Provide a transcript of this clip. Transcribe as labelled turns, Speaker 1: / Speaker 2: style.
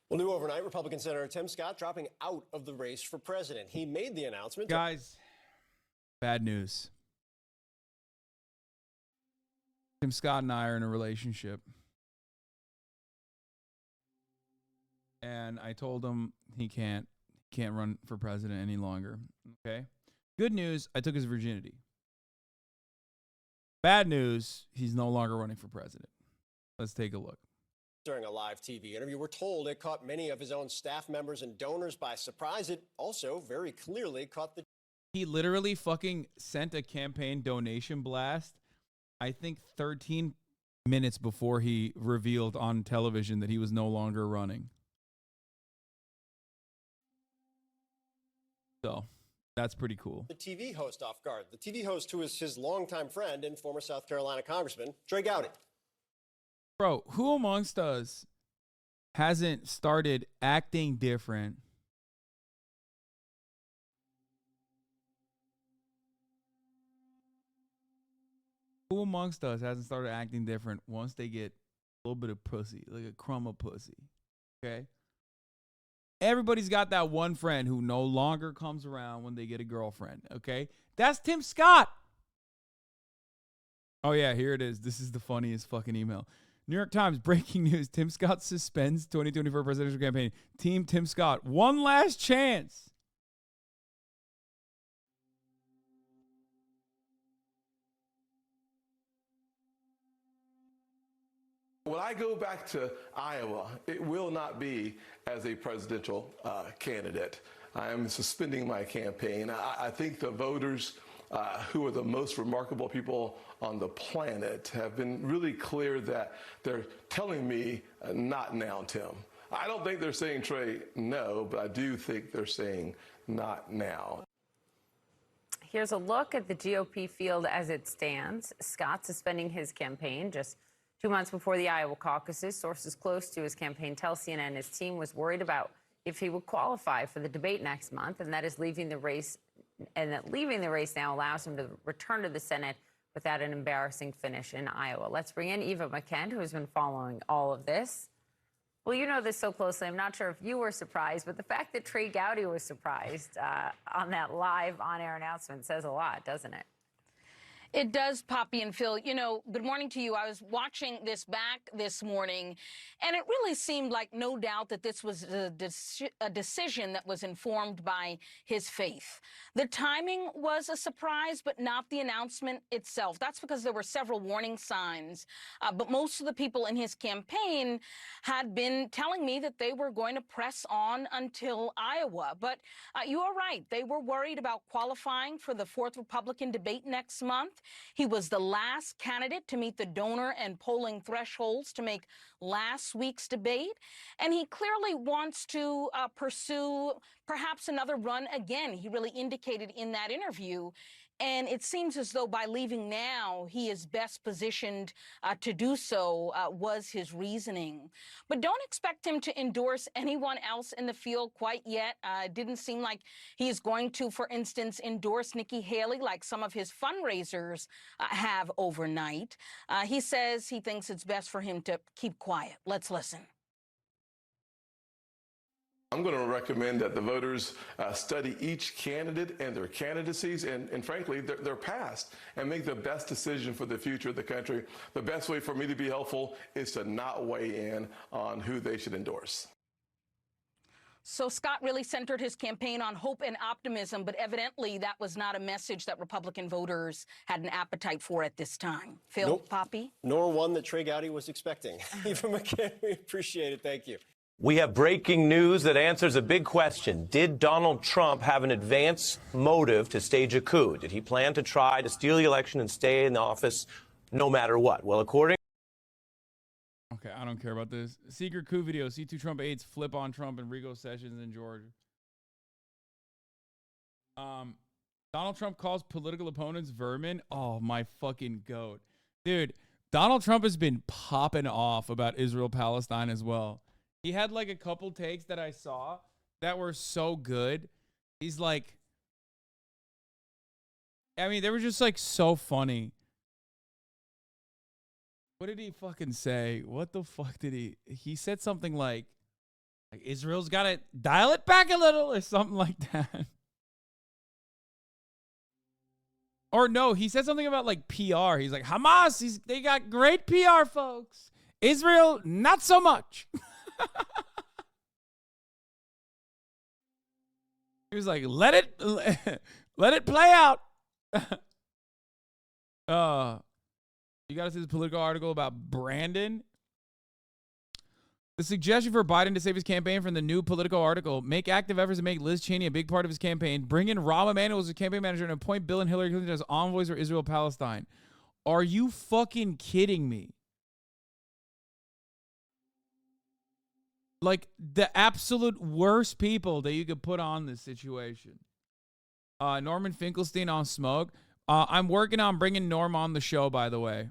Speaker 1: Well, new overnight, Republican Senator Tim Scott dropping out of the race for president. He made the announcement.
Speaker 2: Guys, bad news. Tim Scott and I are in a relationship. And I told him he can't run for president any longer. Okay? Good news, I took his virginity. Bad news, he's no longer running for president. Let's take a look.
Speaker 1: During a live TV interview, we're told it caught many of his own staff members and donors by surprise. It also very clearly caught the...
Speaker 2: He literally fucking sent a campaign donation blast, I think 13 minutes before he revealed on television that he was no longer running. So, that's pretty cool.
Speaker 1: The TV host off guard. The TV host who is his longtime friend and former South Carolina Congressman, Trey Gowdy.
Speaker 2: Bro, who amongst us hasn't started acting different? Who amongst us hasn't started acting different once they get a little bit of pussy, like a crumb of pussy? Okay? Everybody's got that one friend who no longer comes around when they get a girlfriend, okay? That's Tim Scott. Oh, yeah, here it is. This is the funniest fucking email. New York Times, breaking news. Tim Scott suspends 2024 presidential campaign. Team Tim Scott, one last chance.
Speaker 3: When I go back to Iowa, it will not be as a presidential candidate. I am suspending my campaign. I think the voters who are the most remarkable people on the planet have been really clear that they're telling me not now, Tim. I don't think they're saying, Trey, no, but I do think they're saying not now.
Speaker 4: Here's a look at the GOP field as it stands. Scott suspending his campaign just 2 months before the Iowa caucuses. Sources close to his campaign tell CNN his team was worried about if he would qualify for the debate next month, and that is leaving the race, and that leaving the race now allows him to return to the Senate without an embarrassing finish in Iowa. Let's bring in Eva McKent, who has been following all of this. Well, you know this so closely. I'm not sure if you were surprised, but the fact that Trey Gowdy was surprised on that live on-air announcement says a lot, doesn't it?
Speaker 5: It does, Poppy and Phil. You know, good morning to you. I was watching this back this morning, and it really seemed like no doubt that this was a decision that was informed by his faith. The timing was a surprise, but not the announcement itself. That's because there were several warning signs. But most of the people in his campaign had been telling me that they were going to press on until Iowa. But you are right. They were worried about qualifying for the 4th Republican debate next month. He was the last candidate to meet the donor and polling thresholds to make last week's debate. And he clearly wants to pursue perhaps another run again. He really indicated in that interview. And it seems as though by leaving now, he is best positioned to do so, was his reasoning. But don't expect him to endorse anyone else in the field quite yet. It didn't seem like he is going to, for instance, endorse Nikki Haley like some of his fundraisers have overnight. He says he thinks it's best for him to keep quiet. Let's listen.
Speaker 3: I'm going to recommend that the voters study each candidate and their candidacies and frankly, their past and make the best decision for the future of the country. The best way for me to be helpful is to not weigh in on who they should endorse.
Speaker 5: So Scott really centered his campaign on hope and optimism, but evidently that was not a message that Republican voters had an appetite for at this time. Phil,
Speaker 1: Nope.
Speaker 5: Poppy?
Speaker 1: Nor one that Trey Gowdy was expecting. Eva McKent, we appreciate it. Thank you.
Speaker 6: We have breaking news that answers a big question. Did Donald Trump have an advance motive to stage a coup? Did he plan to try to steal the election and stay in office no matter what? Well, according...
Speaker 2: Okay, I don't care about this. Secret coup video. C2 Trump aides flip on Trump and Rigo Sessions in Georgia. Donald Trump calls political opponents vermin. Oh, my fucking goat. Dude, Donald Trump has been popping off about Israel-Palestine as well. He had like a couple takes that I saw that were so good. He's like, I mean, they were just like so funny. What did he fucking say? What the fuck did he said something like, Like Israel's got to dial it back a little or something like that. Or no, he said something about like PR. He's like, Hamas, they got great PR, folks. Israel, not so much. He was like, let it play out. You got to see this political article about Brandon. The suggestion for Biden to save his campaign from the new political article: make active efforts to make Liz Cheney a big part of his campaign, bring in Rahm Emanuel as a campaign manager, and appoint Bill and Hillary Clinton as envoys for Israel-Palestine. Are you fucking kidding me? Like, the absolute worst people that you could put on this situation. Norman Finkelstein on smoke. I'm working on bringing Norm on the show, by the way.